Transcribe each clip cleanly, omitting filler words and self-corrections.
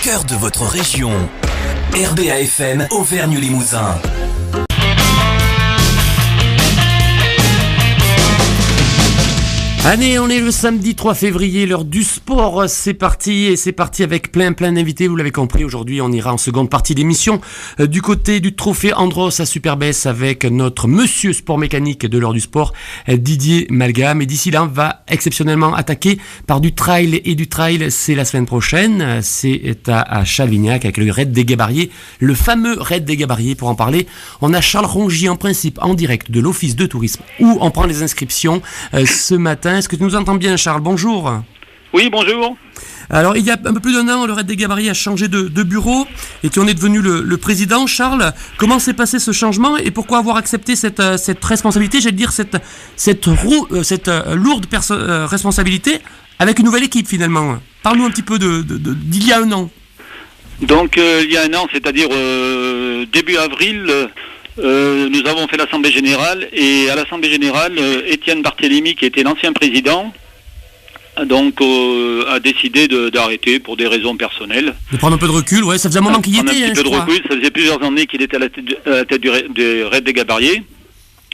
cœur de votre région. RBA FM Auvergne-Limousin. Allez, on est le samedi 3 février, l'heure du sport, c'est parti, et c'est parti avec plein d'invités, vous l'avez compris, aujourd'hui on ira en seconde partie d'émission du côté du trophée Andros à Superbès avec notre monsieur sport mécanique de l'heure du sport, Didier Malgame, et d'ici là on va exceptionnellement attaquer par du trail, et du trail c'est la semaine prochaine, c'est à Chavignac avec le Raid des Gabariers, le fameux Raid des Gabariers. Pour en parler, on a Charles Rongier en principe en direct de l'Office de tourisme où on prend les inscriptions ce matin. Est-ce que tu nous entends bien, Charles? Bonjour. Oui, bonjour. Alors, il y a un peu plus d'un an, le Raid des Gabariers a changé de bureau et tu en es devenu le président. Charles, comment s'est passé ce changement et pourquoi avoir accepté cette responsabilité, j'allais dire cette lourde responsabilité avec une nouvelle équipe finalement? Parle-nous un petit peu d'il y a un an. Donc, il y a un an, c'est-à-dire début avril... nous avons fait l'Assemblée Générale et à l'Assemblée Générale, Étienne Barthélémy, qui était l'ancien président, donc a décidé d'arrêter pour des raisons personnelles. De prendre un peu de recul, ouais, ça faisait un moment qu'il y était. Un petit peu de recul, ça faisait plusieurs années qu'il était à la tête du Raid des Gabariers.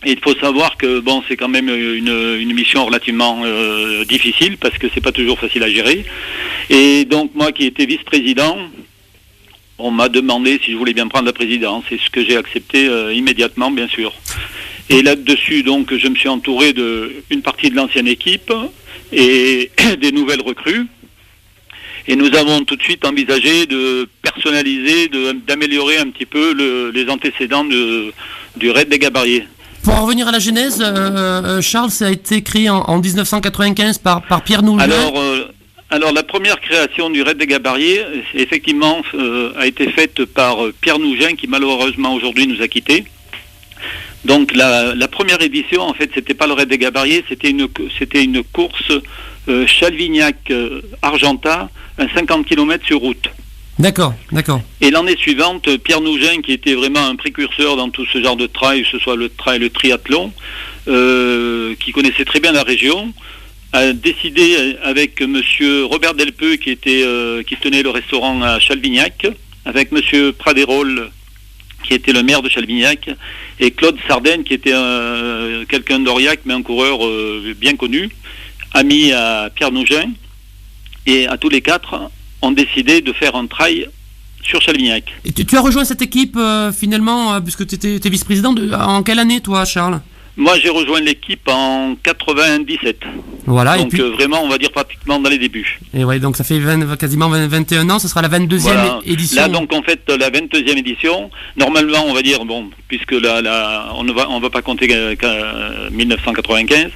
Et il faut savoir que bon, c'est quand même une mission relativement difficile parce que c'est pas toujours facile à gérer. Et donc moi qui étais vice-président, on m'a demandé si je voulais bien prendre la présidence, et ce que j'ai accepté immédiatement, bien sûr. Et là-dessus, donc, je me suis entouré d'une partie de l'ancienne équipe et des nouvelles recrues. Et nous avons tout de suite envisagé de personnaliser, d'améliorer un petit peu les antécédents du Raid des Gabariers. Pour en revenir à la genèse, Charles, ça a été créé en 1995 par Pierre Nougin. Alors la première création du Raid des Gabariers, effectivement, a été faite par Pierre Nougin, qui malheureusement aujourd'hui nous a quittés. Donc la première édition, en fait, c'était pas le Raid des Gabariers, c'était une course Chalvignac-Argentat, un 50 km sur route. D'accord. Et l'année suivante, Pierre Nougin, qui était vraiment un précurseur dans tout ce genre de trail, que ce soit le trail, le triathlon, qui connaissait très bien la région, a décidé avec monsieur Robert Delpeux qui tenait le restaurant à Chalvignac, avec monsieur Pradérol qui était le maire de Chalvignac, et Claude Sardaigne qui était quelqu'un d'Aurillac mais un coureur bien connu, ami à Pierre Nougin, et à tous les quatre ont décidé de faire un trail sur Chalvignac. Et tu as rejoint cette équipe finalement, puisque tu étais vice-président, en quelle année toi, Charles? Moi, j'ai rejoint l'équipe en 97. Voilà. Donc, et puis... vraiment, on va dire pratiquement dans les débuts. Et ouais, donc ça fait quasiment 21 ans, ce sera la 22e édition. Là, donc, en fait, la 22e édition, normalement, on va dire, bon, puisque là on va pas compter qu'à 1995.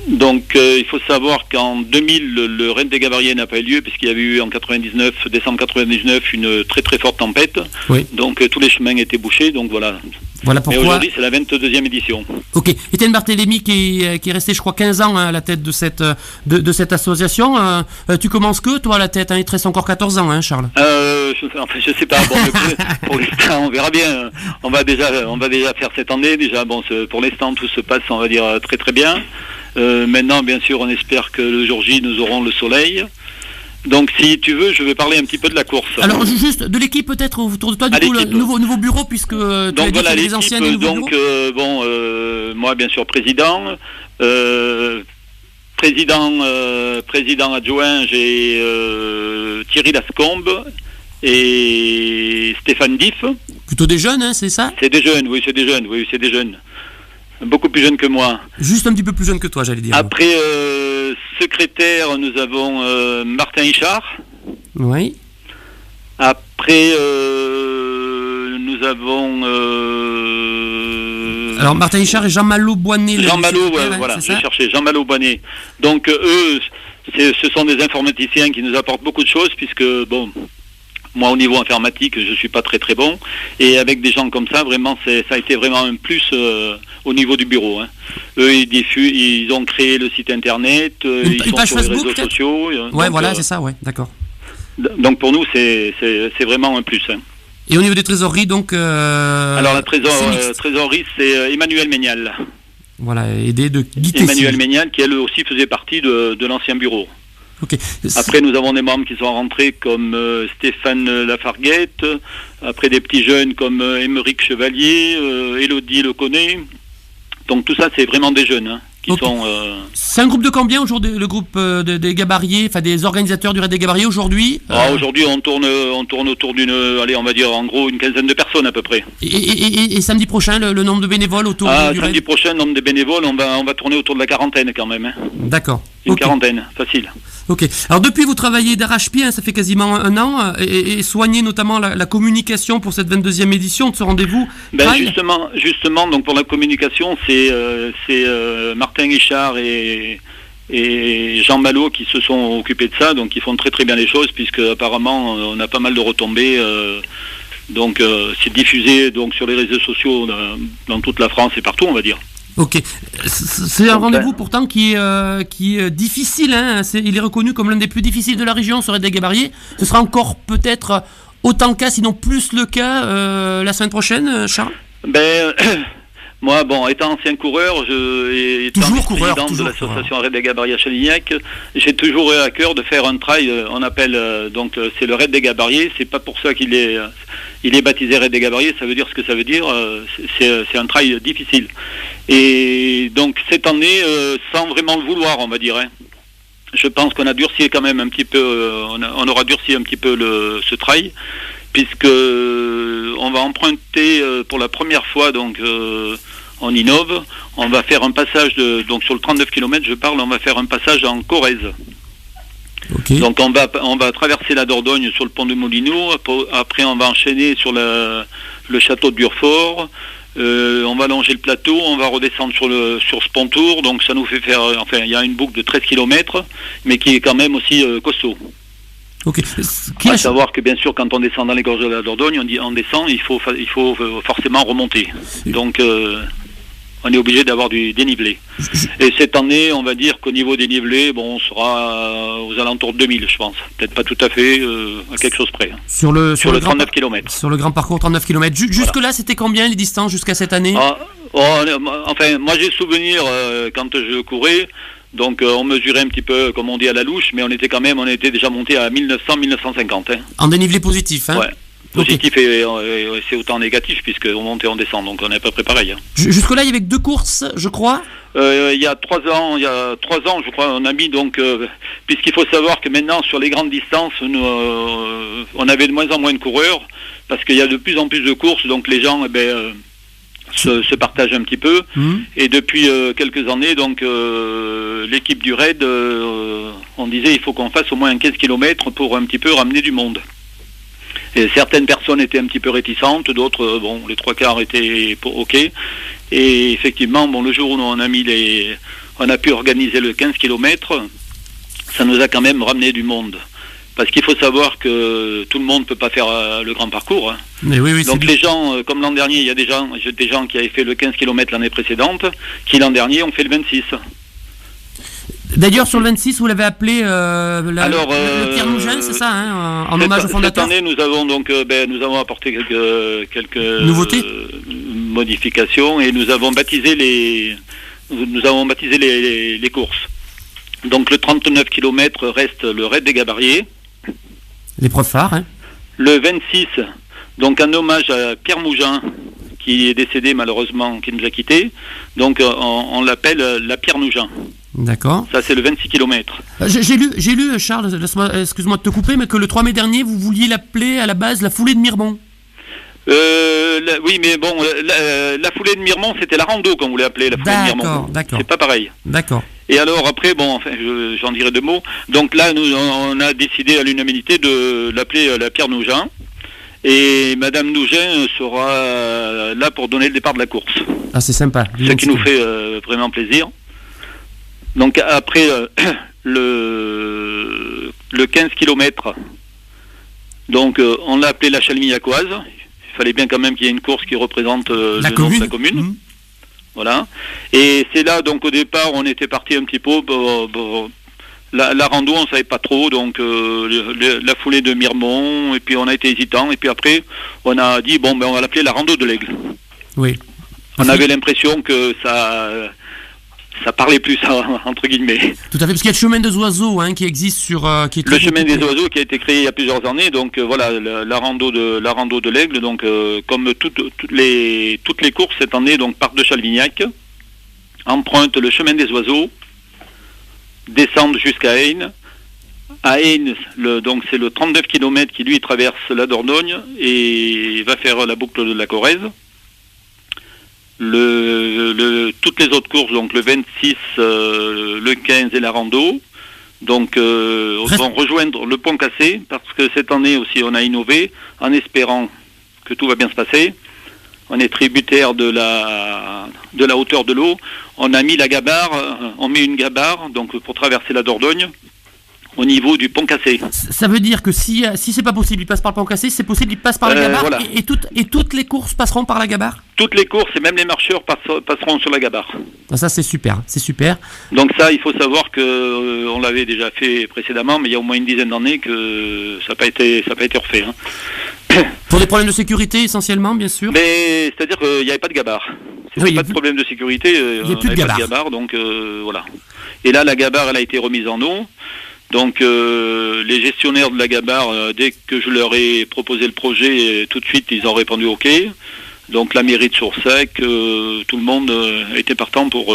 Donc, il faut savoir qu'en 2000, le Raid des Gabariers n'a pas eu lieu, puisqu'il y avait eu en décembre 99, une très très forte tempête. Oui. Donc, tous les chemins étaient bouchés, donc voilà. Voilà pourquoi. Mais aujourd'hui, c'est la 22e édition. Ok. Étienne Barthélémy qui est resté, je crois, 15 ans à la tête de cette association. Tu commences que, toi, à la tête, il te reste encore 14 ans, Charles? Je sais pas. Bon, pour l'instant, on verra bien. On va déjà faire cette année. Déjà, bon, pour l'instant, tout se passe, on va dire, très très bien. Maintenant, bien sûr, on espère que le jour J, nous aurons le soleil. Donc, si tu veux, je vais parler un petit peu de la course. Alors, juste de l'équipe peut-être autour de toi, du coup, le nouveau bureau, puisque tu as dit qu'il y avait les anciens et les nouveaux bureaux. Moi, bien sûr, président adjoint, j'ai Thierry Lascombe et Stéphane Diff. Plutôt des jeunes, c'est ça? C'est des jeunes. Beaucoup plus jeunes que moi. Juste un petit peu plus jeune que toi, j'allais dire. Après, secrétaire, nous avons Martin Hichard. Oui. Après, nous avons... Alors, Martin Hichard et Jean Malo-Boinet. Jean Malo, voilà, j'ai cherché. Jean Malo-Boinet. Donc, eux, ce sont des informaticiens qui nous apportent beaucoup de choses, puisque, bon... Moi, au niveau informatique, je suis pas très très bon. Et avec des gens comme ça, vraiment, ça a été vraiment un plus au niveau du bureau. Eux, ils ont créé le site internet, ils sont sur les réseaux sociaux. Ouais, voilà, c'est ça, ouais, d'accord. Donc pour nous, c'est vraiment un plus. Et au niveau des trésoreries, donc... Alors la trésorerie, c'est Emmanuel Ménial. Voilà, aidé de Guy Tessier. Emmanuel Ménial, qui elle aussi faisait partie de l'ancien bureau. Ok. Après, nous avons des membres qui sont rentrés comme Stéphane Lafarguette, après des petits jeunes comme Émeric Chevalier, Élodie Leconnet. Donc tout ça, c'est vraiment des jeunes qui sont... C'est un groupe de combien aujourd'hui, le groupe des Gabariers, enfin des organisateurs du Raid des Gabariers aujourd'hui Aujourd'hui, on tourne autour d'une, allez, on va dire en gros une quinzaine de personnes à peu près. Et samedi prochain, le nombre de bénévoles autour du samedi Raid prochain, le nombre de bénévoles, on va tourner autour de la quarantaine quand même. D'accord. Une quarantaine, facile. Ok. Alors depuis, vous travaillez d'arrache-pied, ça fait quasiment un an, et soignez notamment la communication pour cette 22e édition de ce rendez-vous. Justement, donc pour la communication, c'est Martin Guichard et Jean Malot qui se sont occupés de ça, donc ils font très très bien les choses, puisque apparemment on a pas mal de retombées. Donc c'est diffusé donc sur les réseaux sociaux dans toute la France et partout, on va dire. Ok, c'est un rendez-vous pourtant qui est difficile, hein. Il est reconnu comme l'un des plus difficiles de la région, ce Raid des Gabariers. Ce sera encore peut-être autant le cas, sinon plus le cas la semaine prochaine, Charles. Moi, étant ancien coureur, et étant président de l'association Raid des Gabariers à Chalignac, j'ai toujours eu à cœur de faire un trail, on appelle, c'est le Raid des Gabariers, c'est pas pour ça qu'il est baptisé Raid des Gabariers, ça veut dire ce que ça veut dire, c'est un trail difficile. Et donc cette année, sans vraiment le vouloir, on va dire, je pense qu'on a durci quand même un petit peu, on aura durci un petit peu ce trail, puisque on va emprunter pour la première fois, donc on innove, on va faire un passage donc sur le 39 km, on va faire un passage en Corrèze. Okay. Donc on va traverser la Dordogne sur le pont de Moulineau, après on va enchaîner sur le château de Durfort, on va longer le plateau, on va redescendre sur Spontour, donc ça nous fait faire, il y a une boucle de 13 km, mais qui est quand même aussi costaud. Okay. À savoir que bien sûr quand on descend dans les gorges de la Dordogne, on descend, il faut forcément remonter. Donc on est obligé d'avoir du dénivelé. Et cette année, on va dire qu'au niveau dénivelé, on sera aux alentours de 2000, je pense. Peut-être pas tout à fait, à quelque chose près. Sur le 39 km. Sur le grand parcours 39 km. Jusque-là, c'était combien les distances jusqu'à cette année ? Moi j'ai souvenir quand je courais, donc on mesurait un petit peu, comme on dit, à la louche, mais on était déjà monté à 1900-1950. En dénivelé positif, hein ? Ouais. Positif et c'est autant négatif puisqu'on monte et on descend, donc on est à peu près pareil. Jusque-là, il y avait que 2 courses, je crois. Il y a 3 ans, je crois, on a mis donc, puisqu'il faut savoir que maintenant sur les grandes distances, on avait de moins en moins de coureurs parce qu'il y a de plus en plus de courses, donc les gens, se partagent un petit peu. Et depuis quelques années, donc l'équipe du Raid, on disait il faut qu'on fasse au moins un 15 km pour un petit peu ramener du monde. Et certaines personnes étaient un petit peu réticentes, d'autres, les 3 quarts étaient OK. Et effectivement, le jour où on a pu organiser le 15 km, ça nous a quand même ramené du monde. Parce qu'il faut savoir que tout le monde ne peut pas faire le grand parcours. Mais oui, donc les gens, comme l'an dernier, il y a des gens qui avaient fait le 15 km l'année précédente, qui l'an dernier ont fait le 26. D'ailleurs, sur le 26, vous l'avez appelé le Pierre Mougin, c'est ça, en hommage au fondateur. Cette année, nous avons donc nous avons apporté quelques nouveautés, modifications, et nous avons baptisé les courses. Donc le 39 km reste le Raid des Gabariers. L'épreuve phare, hein. Le 26, donc un hommage à Pierre Mougin, qui est décédé malheureusement, qui nous a quittés. Donc on l'appelle la Pierre Mougin. D'accord. Ça, c'est le 26 km. J'ai lu, Charles, excuse-moi de te couper, mais que le 3 mai dernier, vous vouliez l'appeler à la base la foulée de Mirmont. Oui, mais la foulée de Mirmont, c'était la rando qu'on voulait appeler la foulée de Mirmont. D'accord. C'est pas pareil. D'accord. Et alors après, j'en dirai 2 mots. Donc là, on a décidé à l'unanimité de l'appeler la Pierre Mougin. Et Madame Nougin sera là pour donner le départ de la course. Ah, c'est sympa. Ce qui nous fait vraiment plaisir. Donc après le 15 km, donc on l'a appelé la Chalmignacoise. Il fallait bien quand même qu'il y ait une course qui représente le nom de la commune. Voilà. Et c'est là, donc au départ, on était parti un petit peu. La rando, on ne savait pas trop, donc la foulée de Mirmont, et puis on a été hésitant, et puis après, on a dit, on va l'appeler la rando de l'Aigle. Oui. On avait l'impression que ça ça parlait plus, entre guillemets. Tout à fait, parce qu'il y a le chemin des oiseaux qui existe sur... qui est le chemin des oiseaux qui a été créé il y a plusieurs années, donc voilà, la rando de l'Aigle, donc comme toutes les courses cette année, donc partent de Chalvignac, empruntent le chemin des oiseaux, descendent jusqu'à Aynes. À Aynes, donc c'est le 39 km qui lui traverse la Dordogne et va faire la boucle de la Corrèze. Toutes les autres courses, donc le 26, le 15 et la rando, donc vont rejoindre le Pont Cassé, parce que cette année aussi on a innové en espérant que tout va bien se passer. On est tributaire de la hauteur de l'eau. On a mis la gabarre, on met une gabarre donc pour traverser la Dordogne au niveau du Pont Cassé. Ça veut dire que si c'est pas possible, il passe par le Pont Cassé, c'est possible, il passe par la gabarre, voilà. et toutes les courses passeront par la gabarre. Toutes les courses et même les marcheurs passeront sur la gabarre. Ça c'est super, c'est super. Donc ça, il faut savoir que on l'avait déjà fait précédemment, mais il y a au moins une dizaine d'années que ça n'a pas été refait. Pour des problèmes de sécurité essentiellement, bien sûr. Mais c'est-à-dire qu'il n'y avait pas de gabarre. Il n'y a pas de problème de sécurité, il n'y a plus de gabarre, donc voilà. Et là, la gabarre, elle a été remise en eau. Donc les gestionnaires de la gabarre, dès que je leur ai proposé le projet, tout de suite ils ont répondu OK. Donc la mairie de Soursac, tout le monde était partant pour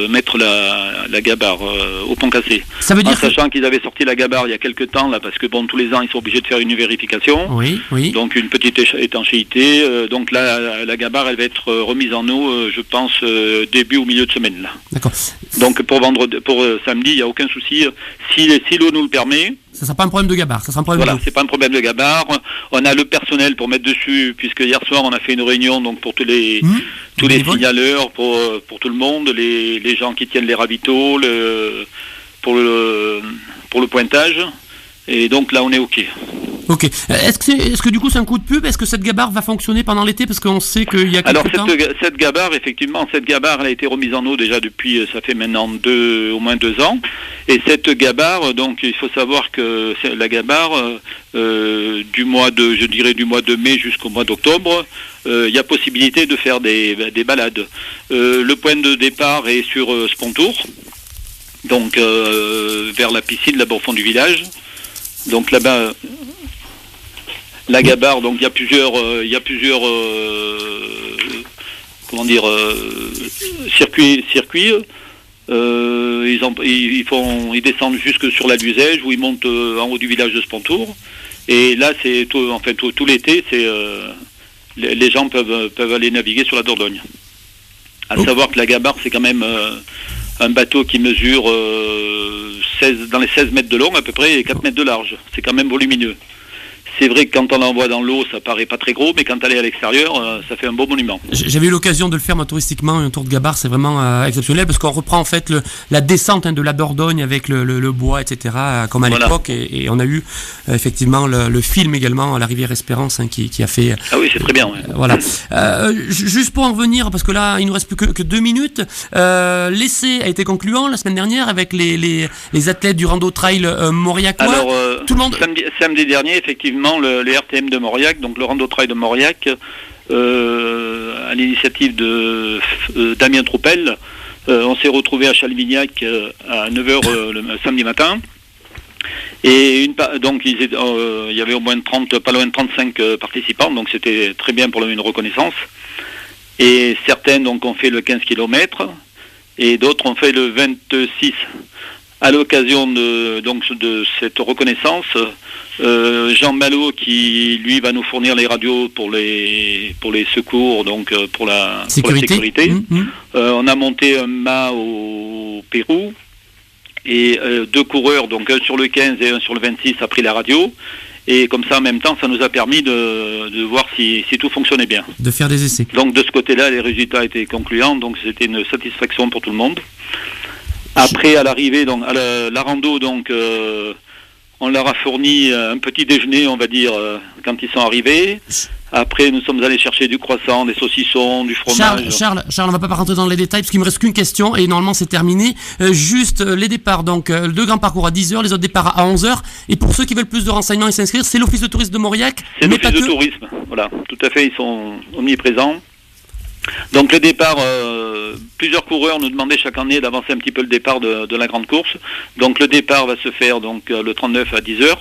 mettre la gabarre au Pont Cassé. Ça veut dire sachant qu'ils avaient sorti la gabarre il y a quelques temps, là, parce que bon, tous les ans ils sont obligés de faire une vérification. Oui. Donc une petite étanchéité. Donc là, la gabarre, elle va être remise en eau, je pense, début ou milieu de semaine. Là. D'accord. Donc pour samedi, il n'y a aucun souci. Si l'eau nous le permet. Ça ne sera pas un problème de gabarre, ça sera un problème Voilà, c'est pas un problème de gabarre. On a le personnel pour mettre dessus, puisque hier soir on a fait une réunion donc pour tous les signaleurs, pour tout le monde, les gens qui tiennent les ravitaux, pour le pointage. Et donc là on est OK. Ok. Est-ce que du coup c'est un coup de pub? Est-ce que cette gabarre va fonctionner pendant l'été? Parce qu'on sait qu'il y a quelques temps... Alors cette gabarre, effectivement, elle a été remise en eau déjà depuis, ça fait maintenant au moins 2 ans. Et cette gabarre, donc il faut savoir que la gabarre, du mois de mai jusqu'au mois d'octobre, il y a possibilité de faire des balades. Le point de départ est sur Spontour, donc vers la piscine, là-bas au fond du village. Donc là-bas, la gabarre, donc il y a plusieurs circuits. Ils descendent jusque sur la Luzège, où ils montent en haut du village de Spontour. Et là, c'est tout l'été, les gens peuvent aller naviguer sur la Dordogne. À savoir que la gabarre, c'est quand même un bateau qui mesure dans les 16 mètres de long à peu près et 4 mètres de large. C'est quand même volumineux. C'est vrai que quand on l'envoie dans l'eau, ça paraît pas très gros, mais quand elle est à l'extérieur, ça fait un beau monument. J'avais eu l'occasion de le faire touristiquement, un tour de gabarre, c'est vraiment exceptionnel, parce qu'on reprend en fait la descente de la Dordogne avec le bois, etc., comme à l'époque, et on a eu effectivement le film également, La Rivière Espérance, qui a fait... Ah oui, c'est très bien. Ouais. Voilà. Juste pour en revenir, parce que là, il nous reste plus que 2 minutes, l'essai a été concluant la semaine dernière avec les athlètes du Rando Trail Mauriacois. Alors, tout le monde... samedi dernier, effectivement, les RTM de Mauriac, donc le Rando Trail de Mauriac, à l'initiative de Damien Troupel, on s'est retrouvé à Chalvignac à 9h le samedi matin. Et donc il y avait au moins pas loin de 35 participants, donc c'était très bien pour une reconnaissance. Et certaines donc ont fait le 15 km et d'autres ont fait le 26. À l'occasion de cette reconnaissance, Jean Malot, qui lui va nous fournir les radios pour les secours, donc pour la sécurité. On a monté un mât au Pérou et 2 coureurs, donc un sur le 15 et un sur le 26, a pris la radio. Et comme ça, en même temps, ça nous a permis de voir si tout fonctionnait bien. De faire des essais. Donc de ce côté-là, les résultats étaient concluants, donc c'était une satisfaction pour tout le monde. Après, à l'arrivée, donc à la rando, donc on leur a fourni un petit déjeuner, on va dire, quand ils sont arrivés. Après, nous sommes allés chercher du croissant, des saucissons, du fromage. Charles, on va pas rentrer dans les détails, parce qu'il me reste qu'une question, et normalement c'est terminé. Juste les départs, donc le grand parcours à 10h, les autres départs à 11h. Et pour ceux qui veulent plus de renseignements et s'inscrire, c'est l'Office de tourisme de Mauriac. C'est l'Office de tourisme, voilà, tout à fait, ils sont omniprésents. Donc le départ, plusieurs coureurs nous demandaient chaque année d'avancer un petit peu le départ de la grande course. Donc le départ va se faire donc le 39 à 10h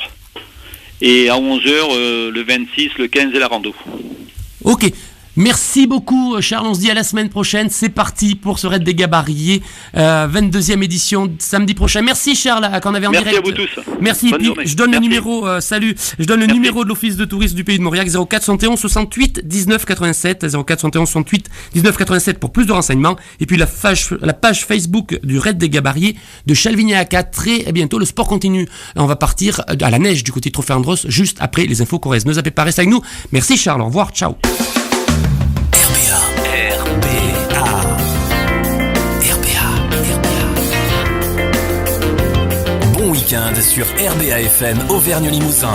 et à 11h le 26, le 15 et la rando. Ok. Merci beaucoup Charles, on se dit à la semaine prochaine, c'est parti pour ce raid des gabarriers, 22e édition samedi prochain. Merci Charles, qu'on avait en Merci direct. Merci à vous tous. Merci, puis je donne Merci. le numéro, je donne le numéro de l'Office de tourisme du Pays de Mauriac, 04 71 68 19 87, 04 71 68 19 87 pour plus de renseignements, et puis la page Facebook du raid des gabarriers de Chalvignac. À très bientôt, le sport continue. On va partir à la neige du côté de Trophée Andros, juste après les infos corrèzes. Ne zappez pas, restez avec nous. Merci Charles, au revoir, ciao. Bon week-end sur RBA FM Auvergne Limousin.